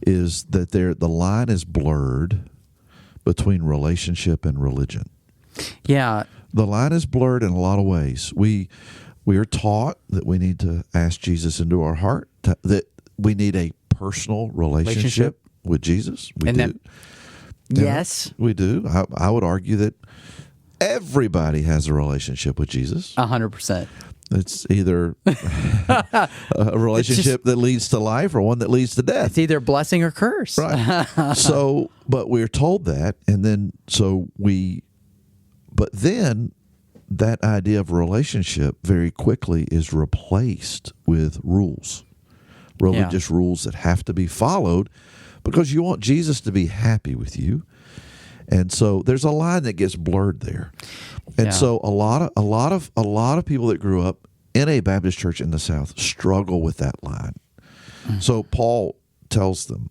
is that the line is blurred between relationship and religion. Yeah. The line is blurred in a lot of ways. We are taught that we need to ask Jesus into our heart, that we need a personal relationship with Jesus. We do. Yes. We do. I would argue that everybody has a relationship with Jesus. 100%. It's either a relationship that leads to life or one that leads to death. It's either blessing or curse. Right. So, but we're told that, and then but then that idea of relationship very quickly is replaced with rules, religious rules that have to be followed because you want Jesus to be happy with you. And so there's a line that gets blurred there. And so a lot of people that grew up in a Baptist church in the South struggle with that line. So Paul tells them.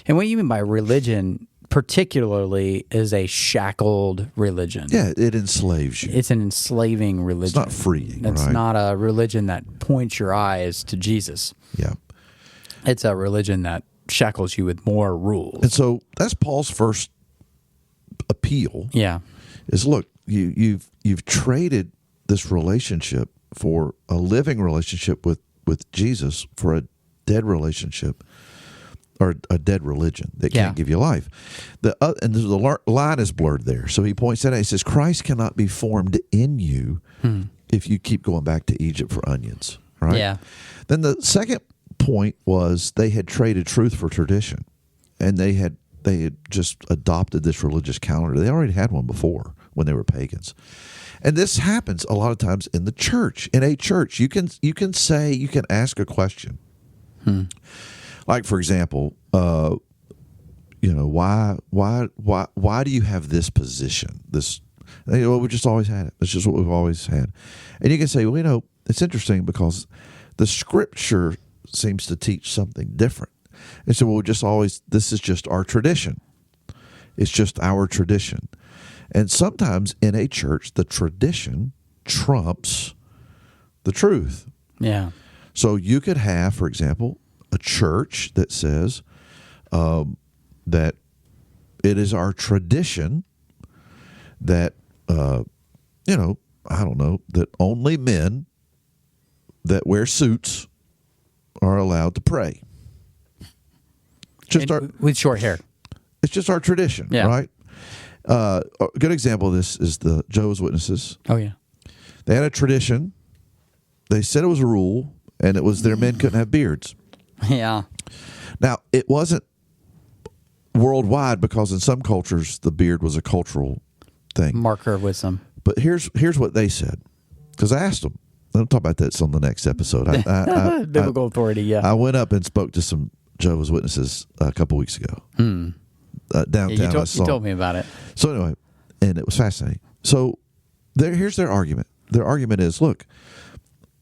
And what you mean by religion particularly is a shackled religion. Yeah, it enslaves you. It's an enslaving religion. It's not freeing. It's not a religion that points your eyes to Jesus. Yeah. It's a religion that shackles you with more rules. And so that's Paul's first appeal. Yeah. Is look, you've traded this relationship for a living relationship with Jesus for a dead relationship or a dead religion that can't give you life. And the line is blurred there. So he points that out. He says, Christ cannot be formed in you if you keep going back to Egypt for onions. Right? Yeah. Then the second point was they had traded truth for tradition, and they had just adopted this religious calendar. They already had one before when they were pagans. And this happens a lot of times in the church. In a church, you can ask a question. Like, for example, why do you have this position? We just always had it. It's just what we've always had. And you can say, well, it's interesting because the Scripture seems to teach something different. And so this is just our tradition. It's just our tradition. And sometimes in a church, the tradition trumps the truth. Yeah. So you could have, for example, a church that says that it is our tradition that, that only men that wear suits are allowed to pray. With short hair. It's just our tradition, right? A good example of this is the Jehovah's Witnesses. Oh, yeah. They had a tradition. They said it was a rule, and it was their men couldn't have beards. Yeah. Now, it wasn't worldwide because in some cultures, the beard was a cultural thing. Marker of wisdom. But here's what they said, because I asked them. I'll talk about that on the next episode. Biblical authority, yeah. I went up and spoke to some Jehovah's Witnesses a couple weeks ago. Downtown. You told me about it. So anyway, and it was fascinating. So here's their argument. Their argument is, look,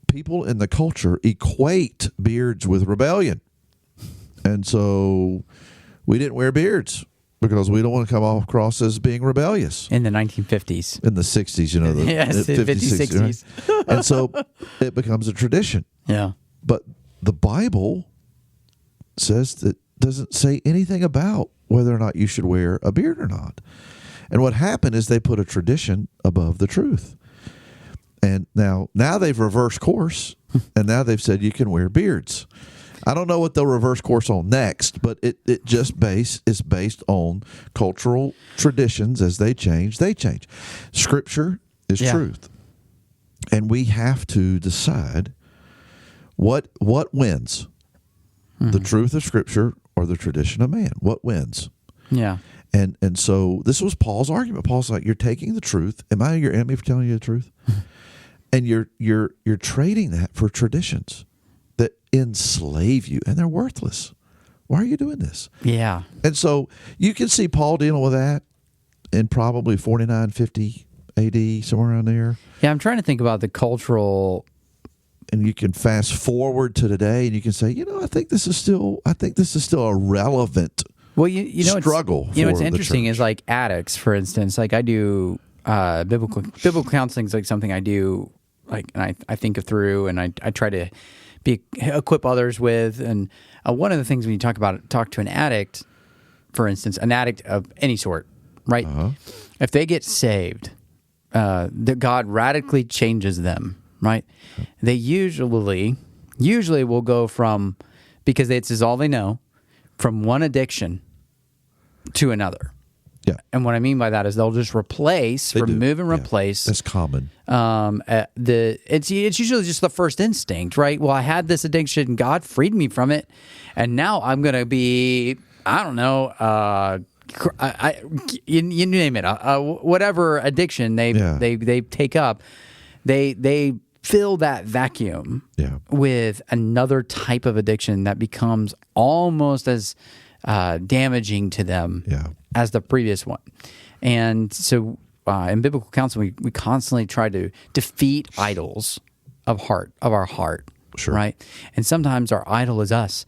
people in the culture equate beards with rebellion. And so we didn't wear beards because we don't want to come across as being rebellious. In the 1950s. In the 60s, the 50s, 60s. Right? And so it becomes a tradition. Yeah. But the Bible says that doesn't say anything about whether or not you should wear a beard or not. And what happened is they put a tradition above the truth. And now they've reversed course, and now they've said you can wear beards. I don't know what they'll reverse course on next, but it just is based on cultural traditions. As they change, they change. Scripture is truth. And we have to decide what wins. The truth of Scripture or the tradition of man? What wins? Yeah. And so this was Paul's argument. Paul's like, you're taking the truth. Am I your enemy for telling you the truth? And you're trading that for traditions that enslave you, and they're worthless. Why are you doing this? Yeah. And so you can see Paul dealing with that in probably 49, 50 AD, somewhere around there. Yeah, I'm trying to think about the cultural. And you can fast forward to today, and you can say, I think this is still a relevant struggle. What's interesting is like addicts, for instance. Like I do biblical counseling is like something I do, like, and I think through, and I try to equip others with. And one of the things when you talk to an addict, for instance, an addict of any sort, right? If they get saved, that God radically changes them, right? They usually will go from, because this is all they know, from one addiction to another. Yeah. And what I mean by that is they'll just replace, remove and replace. That's common. It's usually just the first instinct, right? Well, I had this addiction, God freed me from it, and now I'm going to be, I don't know, you name it, whatever addiction they take up, they fill that vacuum with another type of addiction that becomes almost as damaging to them as the previous one. And so in biblical counseling, we constantly try to defeat idols of our heart, right? And sometimes our idol is us.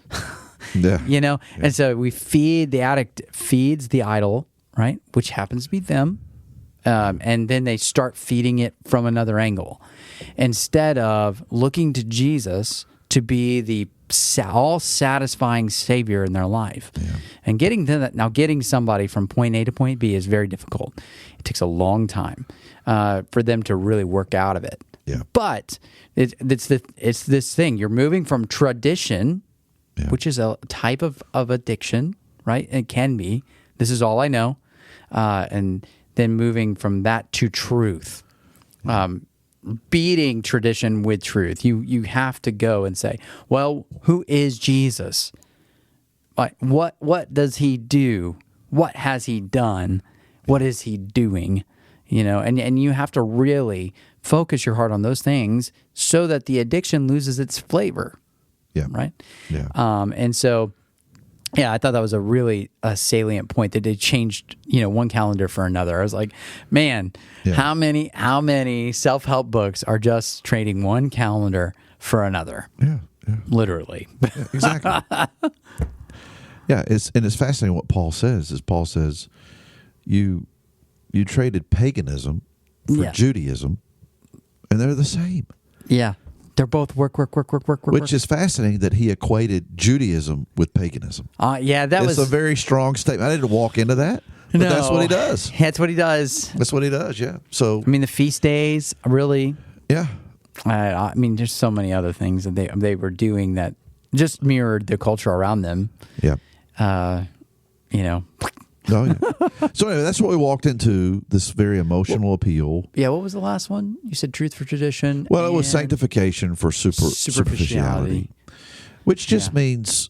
And so we feed, the addict feeds the idol, right, which happens to be them, and then they start feeding it from another angle instead of looking to Jesus to be the all-satisfying Savior in their life. And getting to that, now getting somebody from point A to point B is very difficult. It takes a long time for them to really work out of it. But it's this thing. You're moving from tradition, which is a type of addiction, right? It can be. This is all I know. And then moving from that to truth. Beating tradition with truth. You have to go and say, well, who is Jesus? Like, what does he do? What has he done? What is he doing? And you have to really focus your heart on those things so that the addiction loses its flavor. Right? And so, I thought that was a really salient point that they changed, one calendar for another. I was like, man, how many self-help books are just trading one calendar for another? Literally. Exactly. It's fascinating what Paul says. Paul says, you traded paganism for Judaism, and they're the same. They're both work. Which is fascinating that he equated Judaism with paganism. It's a very strong statement. I didn't walk into that, but that's what he does. That's what he does. That's what he does, yeah. So, I mean, the feast days, really. Yeah. I mean, there's so many other things that they were doing that just mirrored the culture around them. Yeah. So anyway, that's what we walked into, this very emotional appeal. What was the last one? You said truth for tradition. Well, it was sanctification for superficiality, which just means,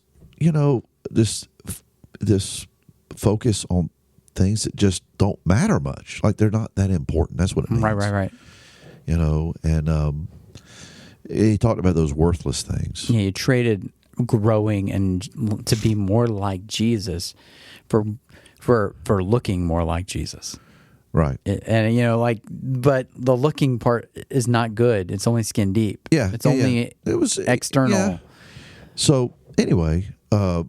this focus on things that just don't matter much. Like, they're not that important. That's what it means. Right. And he talked about those worthless things. Yeah, you traded growing and to be more like Jesus for looking more like Jesus. Right. But the looking part is not good. It's only skin deep. It's only It was external. Yeah. So anyway, I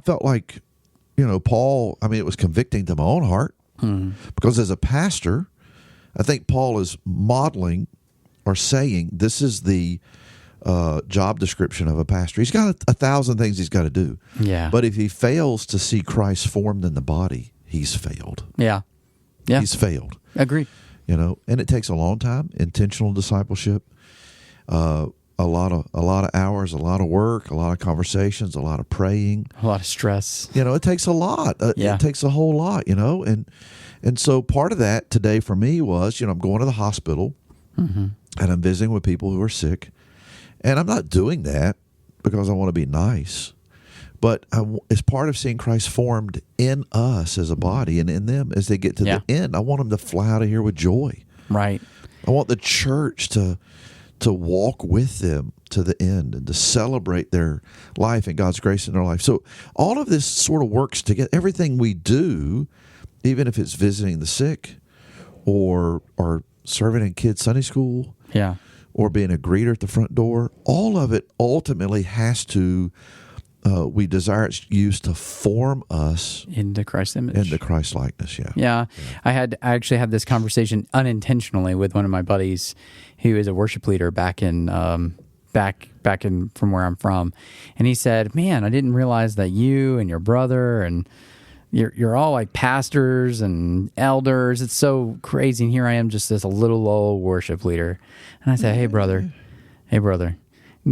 felt like, Paul, I mean, it was convicting to my own heart because as a pastor, I think Paul is modeling or saying this is the job description of a pastor. He's got 1,000 things he's got to do. But if he fails to see Christ formed in the body, he's failed. He's failed. Agreed. And it takes a long time. Intentional discipleship, a lot of hours, a lot of work, a lot of conversations, a lot of praying, a lot of stress. It takes a lot. It takes a whole lot. And so part of that today for me was, I'm going to the hospital and I'm visiting with people who are sick. And I'm not doing that because I want to be nice, but it's part of seeing Christ formed in us as a body and in them as they get to the end. I want them to fly out of here with joy. Right. I want the church to walk with them to the end and to celebrate their life and God's grace in their life. So all of this sort of works together. Everything we do, even if it's visiting the sick or serving in kids' Sunday school. Or being a greeter at the front door, all of it ultimately has to, we desire its use to form us into Christ's image, into Christ likeness. I actually had this conversation unintentionally with one of my buddies who is a worship leader back in from where I'm from, and he said, "Man, I didn't realize that you and your brother and you're all like pastors and elders. It's so crazy. And here I am just as a little old worship leader. And I say, hey, brother,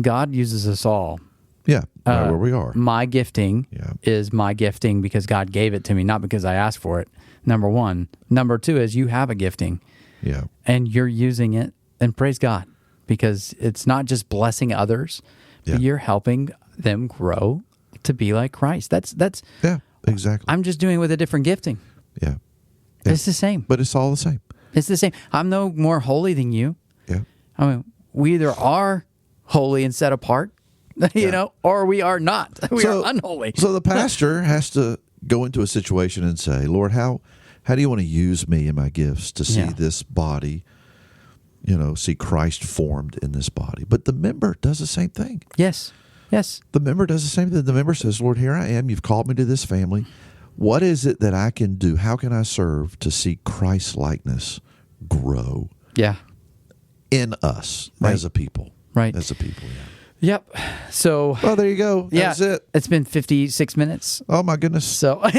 God uses us all. Yeah, right where we are. My gifting is my gifting because God gave it to me, not because I asked for it, number one. Number two is you have a gifting. Yeah. And you're using it, and praise God, because it's not just blessing others, but you're helping them grow to be like Christ. That's yeah, exactly. I'm just doing it with a different gifting. Yeah. It's the same. But it's all the same. It's the same. I'm no more holy than you. Yeah. I mean, we either are holy and set apart, you know, or we are not. We are unholy. So the pastor has to go into a situation and say, Lord, how do you want to use me and my gifts to see this body, you know, see Christ formed in this body? But the member does the same thing. Yes. Yes. The member does the same thing. The member says, Lord, here I am. You've called me to this family. What is it that I can do? How can I serve to see Christ's likeness grow in us as a people? Right. As a people, Yep. So. Well, there you go. That's it. It's been 56 minutes. Oh, my goodness. So. I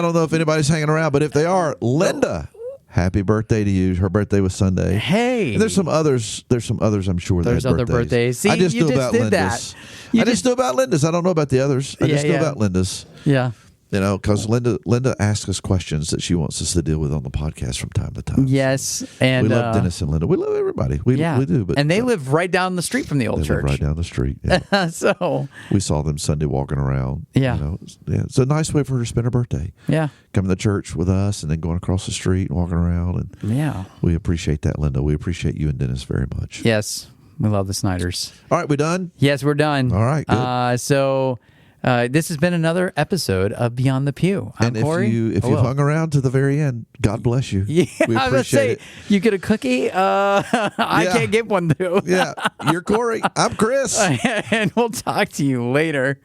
don't know if anybody's hanging around, but if they are, Linda, happy birthday to you. Her birthday was Sunday. Hey. And there's some others, I'm sure, there's other birthdays. See, I just you knew about did Linda's. That. I just knew about Linda's. I don't know about the others. I just knew about Linda's. Yeah. You know, because Linda asks us questions that she wants us to deal with on the podcast from time to time. Yes, and we love Dennis and Linda. We love everybody. We do. But and they live right down the street from the old church. Right down the street. Yeah. So we saw them Sunday walking around. Yeah. You know, it's a nice way for her to spend her birthday. Yeah. Coming to church with us and then going across the street and walking around. And we appreciate that, Linda. We appreciate you and Dennis very much. Yes. We love the Snyders. All right, we done? Yes, we're done. All right, good. So this has been another episode of Beyond the Pew. I'm Corey. If you've hung around to the very end, God bless you. Yeah, we I was gonna say, you get a cookie. I can't get one though. Yeah, you're Corey. I'm Chris. And we'll talk to you later.